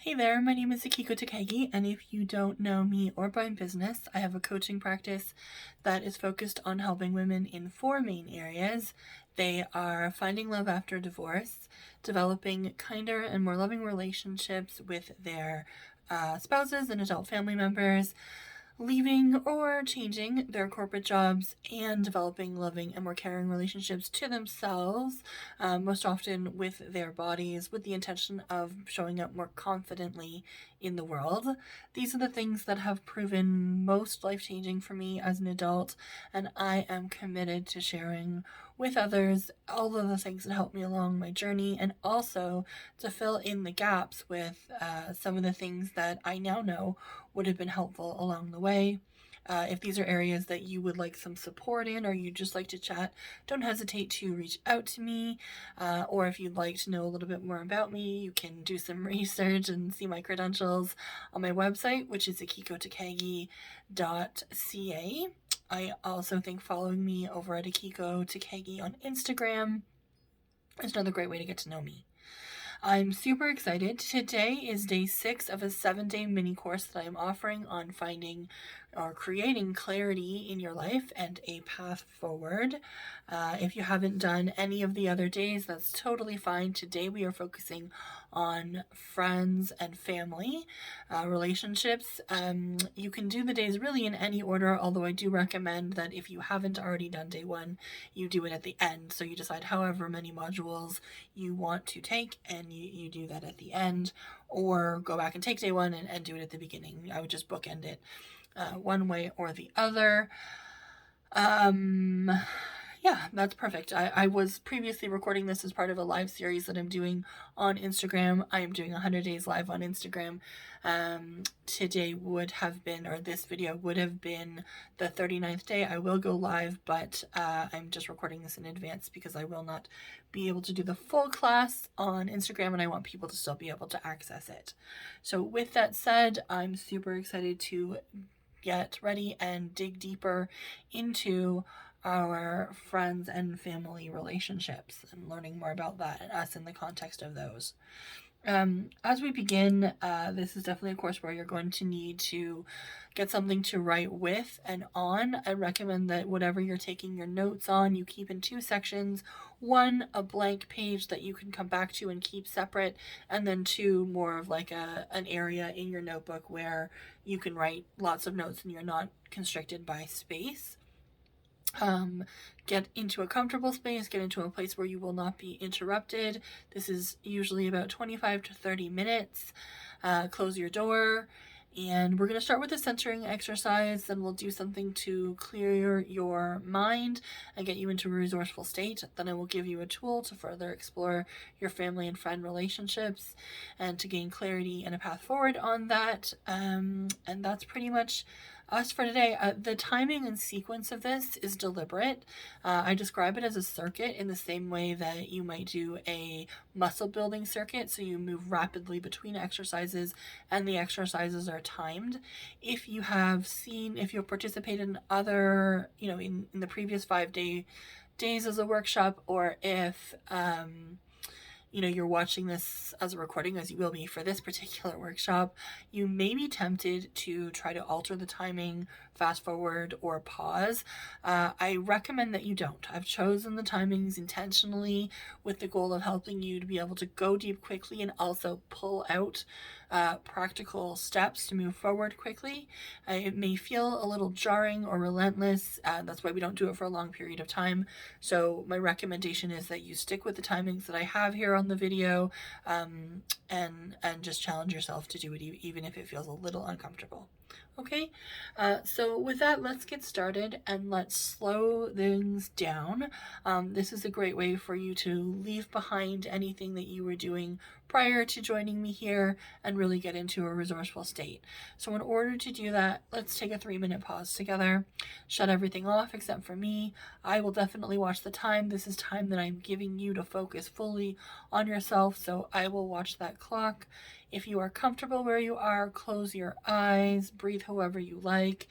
Hey there, my name is Akiko Takagi, and if you don't know me or my business, I have a coaching practice that is focused on helping women in four main areas. They are finding love after divorce, developing kinder and more loving relationships with their spouses and adult family members, leaving or changing their corporate jobs, and developing loving and more caring relationships to themselves, most often with their bodies, with the intention of showing up more confidently in the world. These are the things that have proven most life-changing for me as an adult, and I am committed to sharing with others all of the things that helped me along my journey, and also to fill in the gaps with some of the things that I now know would have been helpful along the way. If these are areas that you would like some support in, or you'd just like to chat, don't hesitate to reach out to me. Or if you'd like to know a little bit more about me, you can do some research and see my credentials on my website, which is akikotakagi.ca. I also think following me over at Akiko Takagi on Instagram is another great way to get to know me. I'm super excited. Today is day 6 of a 7-day mini course that I'm offering on finding or creating clarity in your life and a path forward. If you haven't done any of the other days, that's totally fine. Today we are focusing on friends and family relationships. You can do the days really in any order, although I do recommend that if you haven't already done day 1, you do it at the end. So you decide however many modules you want to take, and you do that at the end, or go back and take day 1 and do it at the beginning. I would just bookend it one way or the other. Yeah, that's perfect. I was previously recording this as part of a live series that I'm doing on Instagram. I am doing 100 days live on Instagram. Today would have been, or this video would have been, the 39th day. I will go live, but I'm just recording this in advance because I will not be able to do the full class on Instagram, and I want people to still be able to access it. So with that said, I'm super excited to get ready and dig deeper into our friends and family relationships and learning more about that and us in the context of those. As we begin, this is definitely a course where you're going to need to get something to write with and on. I recommend that whatever you're taking your notes on, you keep in 2 sections. 1, a blank page that you can come back to and keep separate, and then 2, more of like an area in your notebook where you can write lots of notes and you're not constricted by space. Get into a comfortable space, get into a place where you will not be interrupted. This is usually about 25 to 30 minutes. Close your door, and we're going to start with a centering exercise. Then we'll do something to clear your mind and get you into a resourceful state. Then I will give you a tool to further explore your family and friend relationships and to gain clarity and a path forward on that. And that's pretty much us for today. The timing and sequence of this is deliberate. I describe it as a circuit in the same way that you might do a muscle building circuit. So you move rapidly between exercises and the exercises are timed. If you've participated in other, in the previous 5-day days as a workshop, or if, you're watching this as a recording, as you will be for this particular workshop, you may be tempted to try to alter the timing, fast forward, or pause. I recommend that you don't. I've chosen the timings intentionally with the goal of helping you to be able to go deep quickly and also pull out practical steps to move forward quickly. It may feel a little jarring or relentless. That's why we don't do it for a long period of time. So my recommendation is that you stick with the timings that I have here on the video, and just challenge yourself to do it even if it feels a little uncomfortable. Okay, so with that, let's get started and let's slow things down. This is a great way for you to leave behind anything that you were doing prior to joining me here and really get into a resourceful state. So in order to do that, let's take a 3-minute pause together. Shut everything off except for me. I will definitely watch the time. This is time that I'm giving you to focus fully on yourself, so I will watch that clock. If you are comfortable where you are, close your eyes, breathe however you like.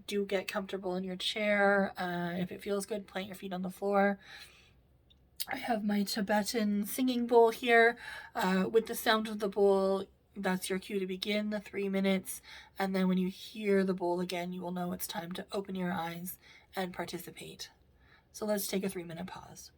Do get comfortable in your chair. If it feels good, plant your feet on the floor. I have my Tibetan singing bowl here. With the sound of the bowl, That's your cue to begin the 3 minutes, and then when you hear the bowl again, you will know it's time to open your eyes and participate. So let's take a 3-minute pause.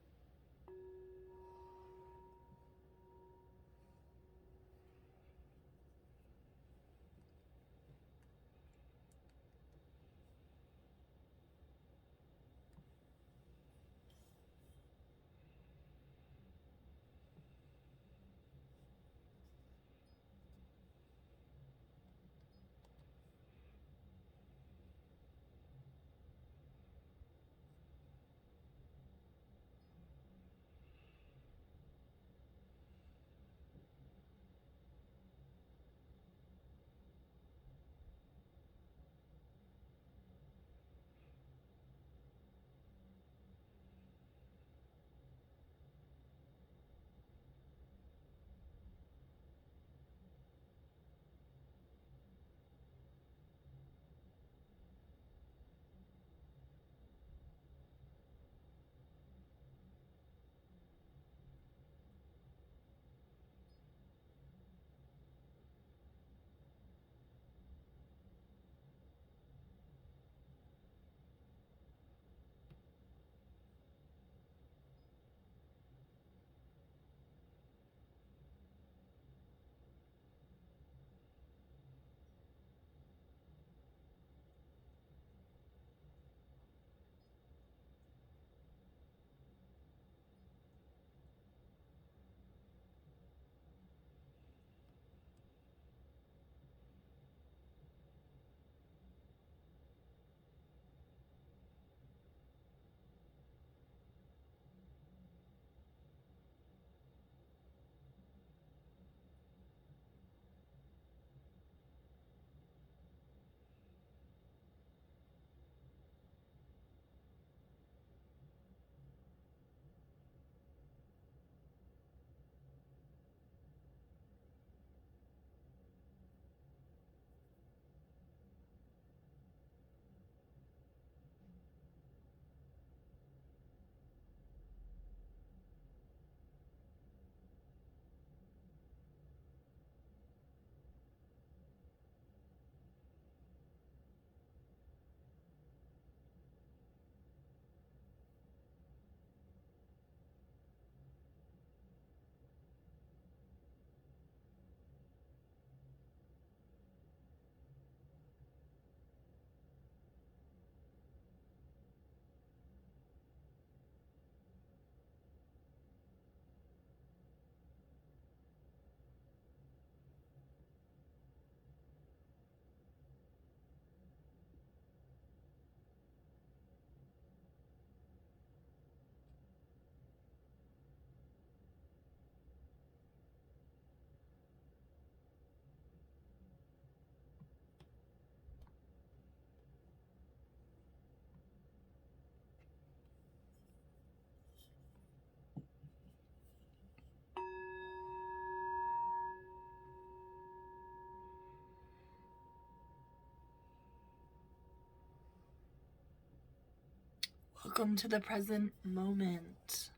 Welcome to the present moment.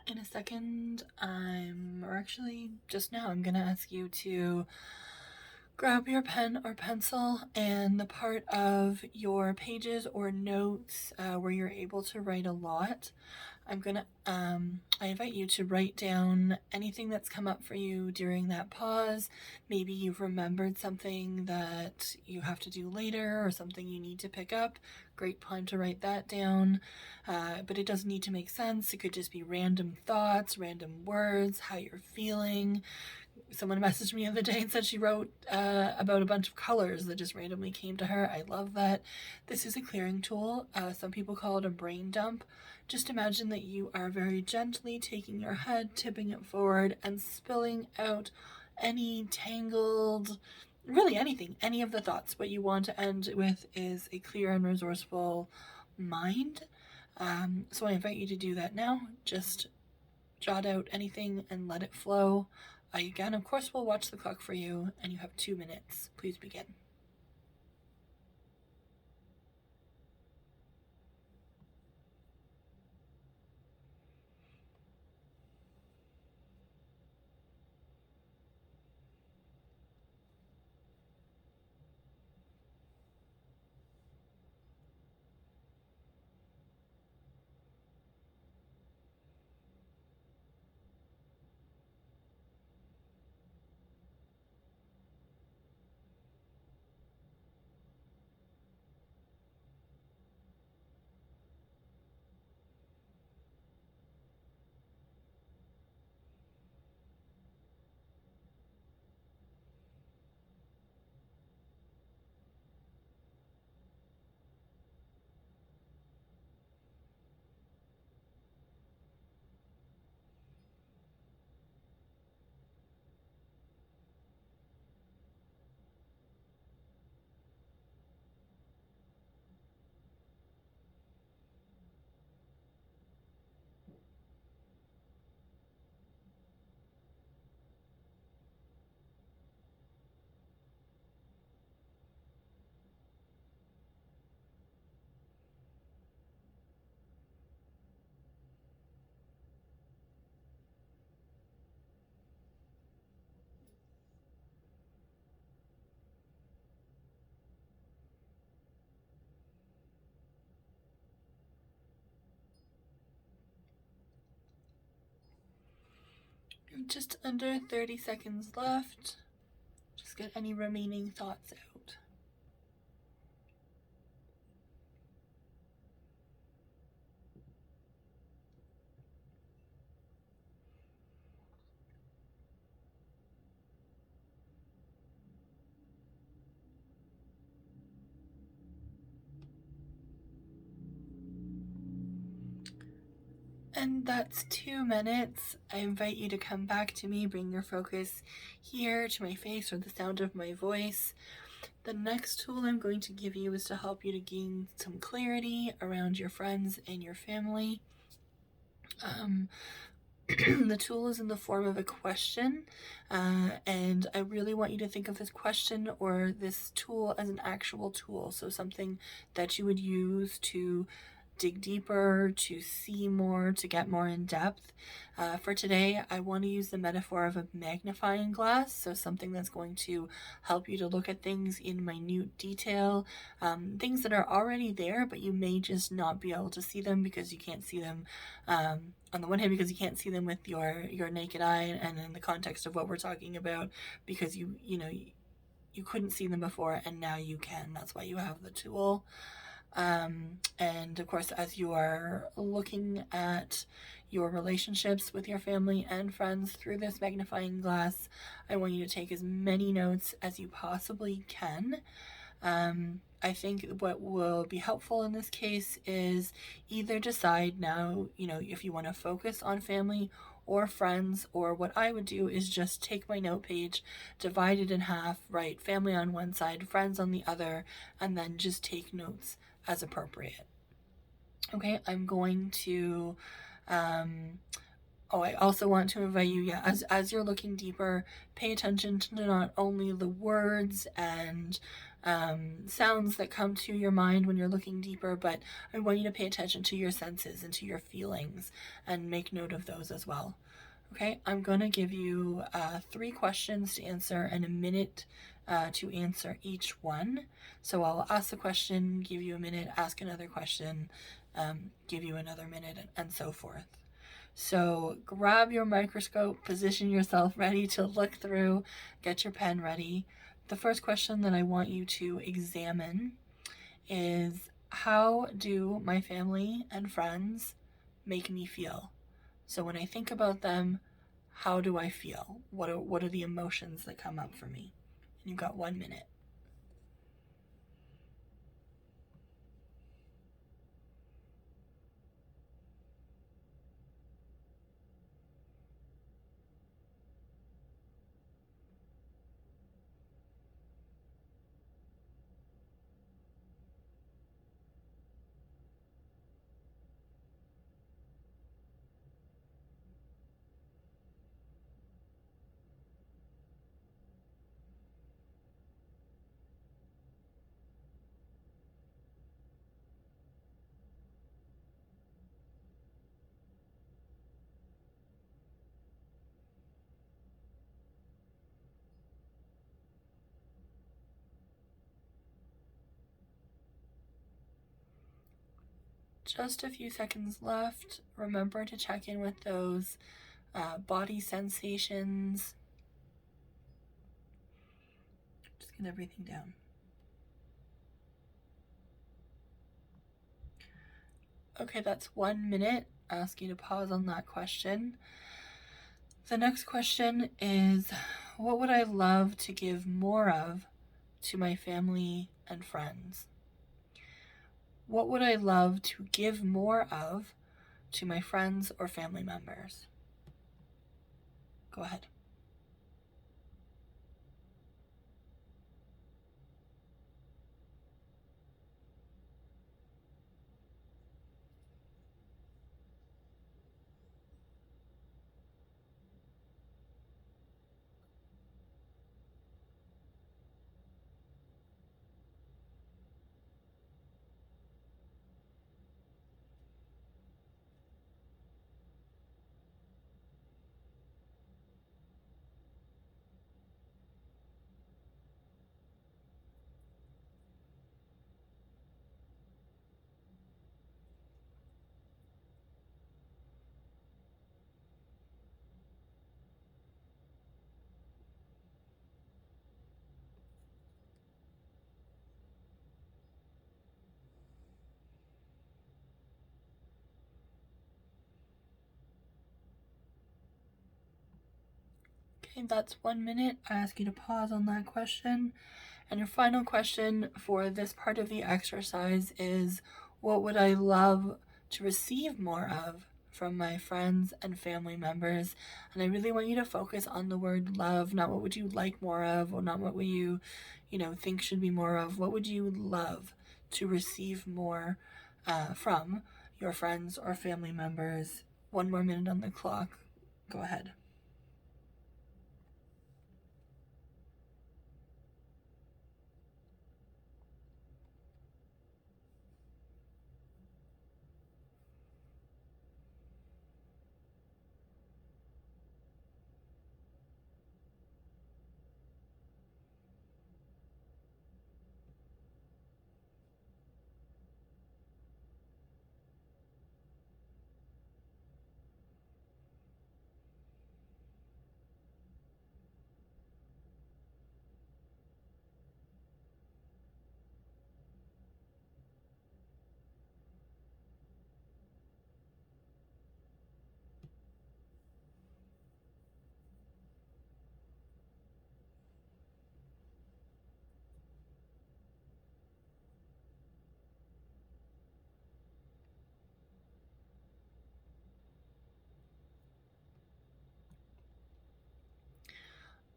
In a second, I'm going to ask you to grab your pen or pencil and the part of your pages or notes where you're able to write a lot. I invite you to write down anything that's come up for you during that pause. Maybe you've remembered something that you have to do later or something you need to pick up. Great time to write that down. But it doesn't need to make sense. It could just be random thoughts, random words, how you're feeling. Someone messaged me the other day and said she wrote about a bunch of colors that just randomly came to her. I love that. This is a clearing tool. Some people call it a brain dump. Just imagine that you are very gently taking your head, tipping it forward, and spilling out any tangled, really anything, any of the thoughts. What you want to end with is a clear and resourceful mind. So I invite you to do that now. Just jot out anything and let it flow. Again, of course, we'll watch the clock for you, and you have 2 minutes. Please begin. Just under 30 seconds left. Just get any remaining thoughts out. And that's 2 minutes. I invite you to come back to me, bring your focus here to my face or the sound of my voice. The next tool I'm going to give you is to help you to gain some clarity around your friends and your family. The tool is in the form of a question, and I really want you to think of this question or this tool as an actual tool, so something that you would use to dig deeper, to see more, to get more in depth. For today, I want to use the metaphor of a magnifying glass, so something that's going to help you to look at things in minute detail, things that are already there, but you may just not be able to see them because you can't see them. On the one hand, because you can't see them with your naked eye, and in the context of what we're talking about, because you couldn't see them before and now you can. That's why you have the tool. And of course, as you are looking at your relationships with your family and friends through this magnifying glass, I want you to take as many notes as you possibly can. I think what will be helpful in this case is either decide now, if you want to focus on family or friends, or what I would do is just take my note page, divide it in half, write family on one side, friends on the other, and then just take notes as appropriate. Okay, I'm going to, I also want to invite you, as you're looking deeper, pay attention to not only the words and sounds that come to your mind when you're looking deeper, but I want you to pay attention to your senses and to your feelings and make note of those as well. Okay, I'm going to give you 3 questions to answer and a minute to answer each one. So I'll ask the question, give you a minute, ask another question, give you another minute, and so forth. So grab your microscope, position yourself ready to look through, get your pen ready. The first question that I want you to examine is, how do my family and friends make me feel? So when I think about them, how do I feel? What are the emotions that come up for me? And you've got 1 minute. Just a few seconds left. Remember to check in with those body sensations. Just get everything down. Okay, that's 1 minute. I ask you to pause on that question. The next question is, what would I love to give more of to my family and friends? What would I love to give more of to my friends or family members? Go ahead. Okay, that's 1 minute. I ask you to pause on that question. And your final question for this part of the exercise is, what would I love to receive more of from my friends and family members? And I really want you to focus on the word love, not what would you like more of, or not what would you, think should be more of. What would you love to receive more from your friends or family members? 1 more minute on the clock. Go ahead.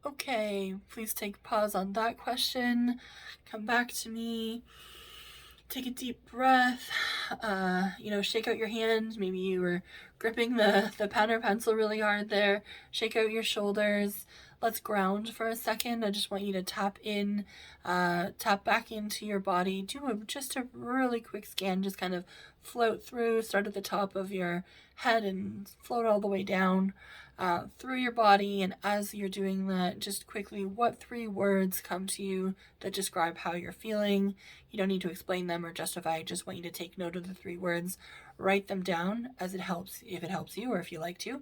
Okay, please take pause on that question. Come back to me. Take a deep breath. Shake out your hand. Maybe you were gripping the pen or pencil really hard there. Shake out your shoulders. Let's ground for a second. I just want you to tap back into your body. Do just a really quick scan. Just kind of float through. Start at the top of your head and float all the way down through your body. And as you're doing that, just quickly, what 3 words come to you that describe how you're feeling? You don't need to explain them or justify. I just want you to take note of the 3 words, write them down as it helps, if it helps you or if you like to.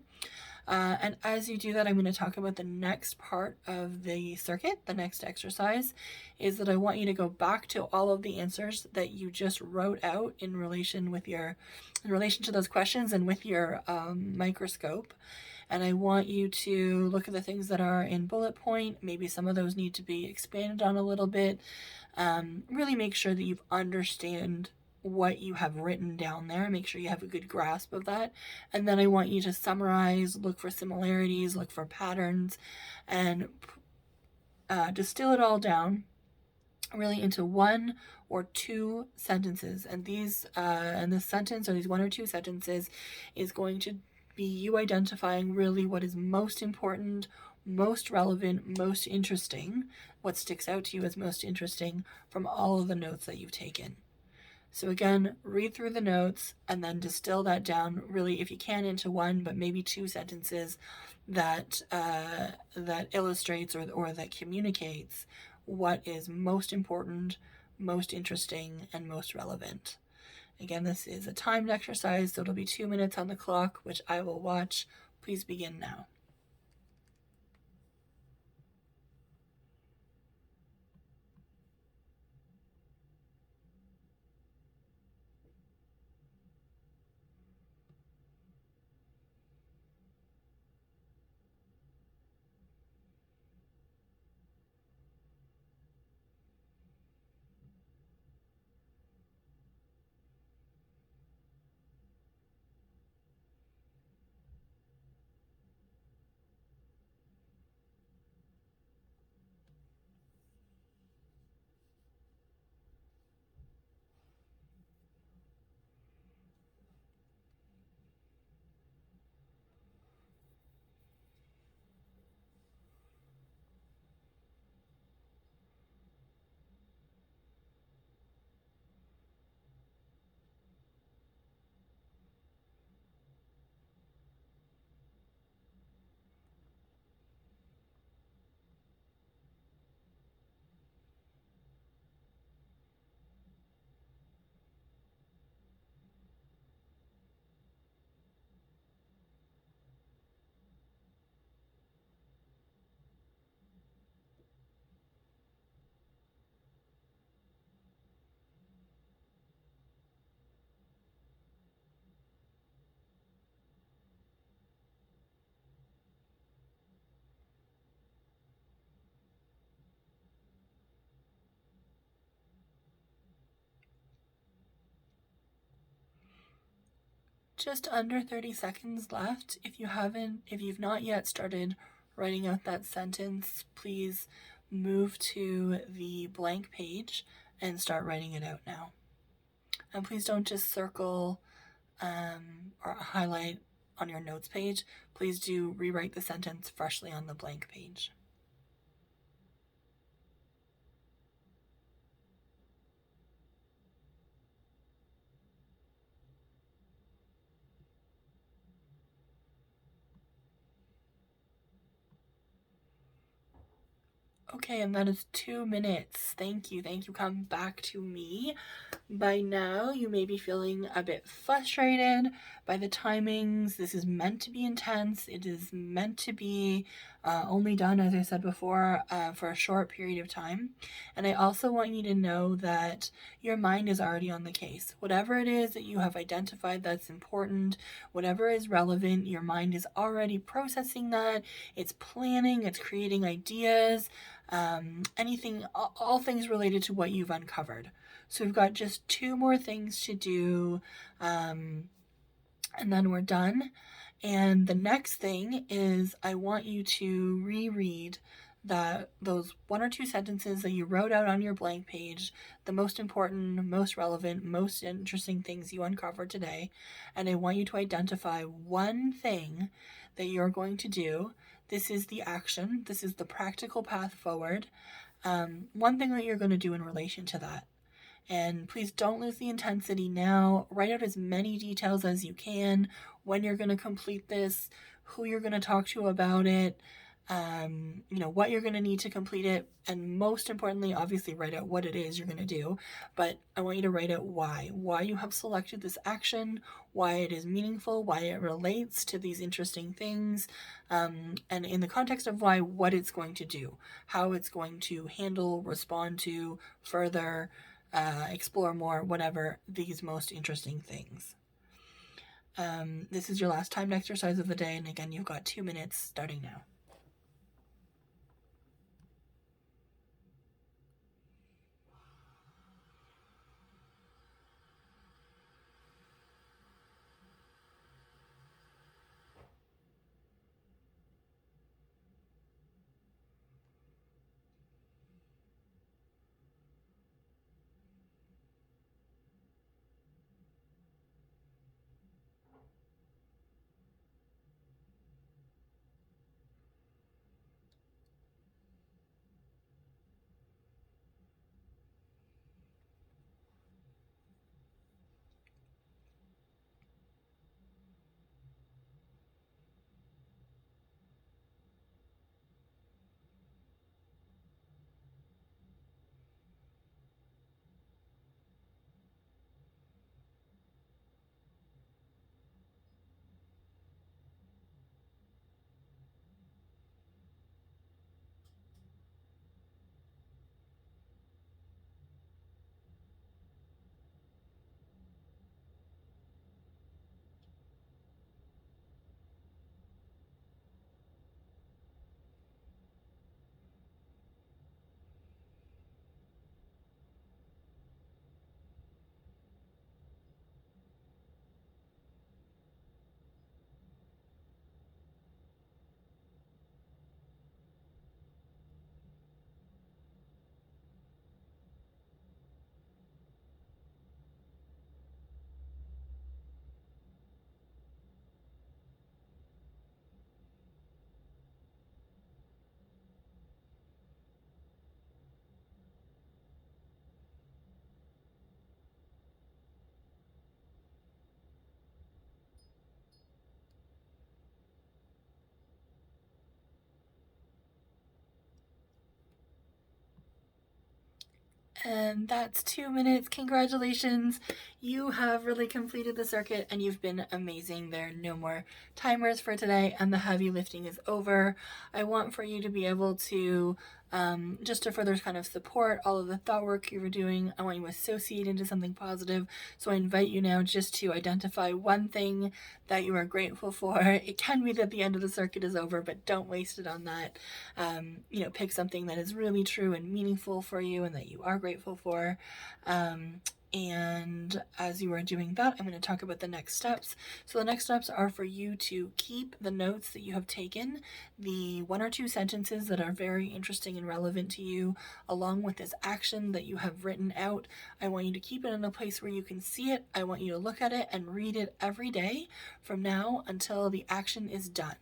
And as you do that, I'm going to talk about the next part of the circuit. The next exercise is that I want you to go back to all of the answers that you just wrote out in relation to those questions and with your microscope. And I want you to look at the things that are in bullet point. Maybe some of those need to be expanded on a little bit. Really make sure that you understand what you have written down there. Make sure you have a good grasp of that. And then I want you to summarize, look for similarities, look for patterns, and distill it all down really into 1 or 2 sentences. And this sentence or these 1 or 2 sentences is going to be you identifying really what is most important, most relevant, most interesting, what sticks out to you as most interesting from all of the notes that you've taken. So again, read through the notes and then distill that down really, if you can, into 1, but maybe 2 sentences that illustrates or that communicates what is most important, most interesting, and most relevant. Again, this is a timed exercise, so it'll be 2 minutes on the clock, which I will watch. Please begin now. just under 30 seconds left. If you've not yet started writing out that sentence, please move to the blank page and start writing it out now. And please don't just circle or highlight on your notes page. Please do rewrite the sentence freshly on the blank page. Okay, and that is 2 minutes. Thank you. Come back to me. By now, you may be feeling a bit frustrated by the timings. This is meant to be intense. It is meant to be only done, as I said before, for a short period of time. And I also want you to know that your mind is already on the case. Whatever it is that you have identified that's important, whatever is relevant, your mind is already processing that. It's planning, it's creating ideas, anything, all things related to what you've uncovered. So we've got just 2 more things to do, and then we're done. And the next thing is I want you to reread those 1 or 2 sentences that you wrote out on your blank page, the most important, most relevant, most interesting things you uncovered today. And I want you to identify one thing that you're going to do. This is the action. This is the practical path forward. One thing that you're going to do in relation to that. And please don't lose the intensity now. Write out as many details as you can, when you're going to complete this, who you're going to talk to about it, what you're going to need to complete it. And most importantly, obviously write out what it is you're going to do. But I want you to write out why you have selected this action, why it is meaningful, why it relates to these interesting things, and in the context of what it's going to do, how it's going to handle, respond to, further, explore more, whatever, these most interesting things. This is your last timed exercise of the day, and again, you've got 2 minutes starting now. And that's 2 minutes. Congratulations. You have really completed the circuit and you've been amazing. There are no more timers for today and the heavy lifting is over. I want for you to be able to, just to further kind of support all of the thought work you were doing, I want you to associate into something positive. So I invite you now just to identify one thing that you are grateful for. It can be that the end of the circuit is over, but don't waste it on that. Pick something that is really true and meaningful for you and that you are grateful for. And as you are doing that, I'm going to talk about the next steps. So the next steps are for you to keep the notes that you have taken, the 1 or 2 sentences that are very interesting and relevant to you, along with this action that you have written out. I want you to keep it in a place where you can see it. I want you to look at it and read it every day from now until the action is done.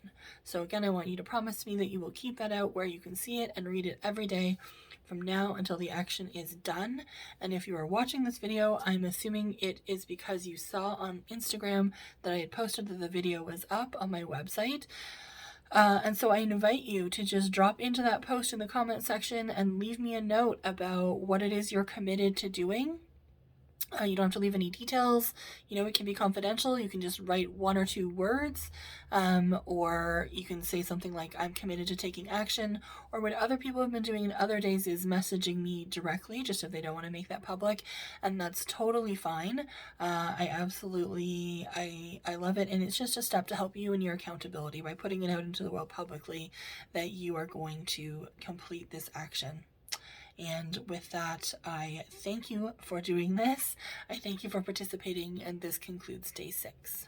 So again, I want you to promise me that you will keep that out where you can see it and read it every day from now until the action is done. And if you are watching this video, I'm assuming it is because you saw on Instagram that I had posted that the video was up on my website. And so I invite you to just drop into that post in the comment section and leave me a note about what it is you're committed to doing. You don't have to leave any details. It can be confidential. You can just write 1 or 2 words, or you can say something like, I'm committed to taking action. Or what other people have been doing in other days is messaging me directly, just if they don't want to make that public, and that's totally fine. I absolutely, I love it, and it's just a step to help you in your accountability by putting it out into the world publicly that you are going to complete this action. And with that, I thank you for doing this. I thank you for participating, and this concludes day 6.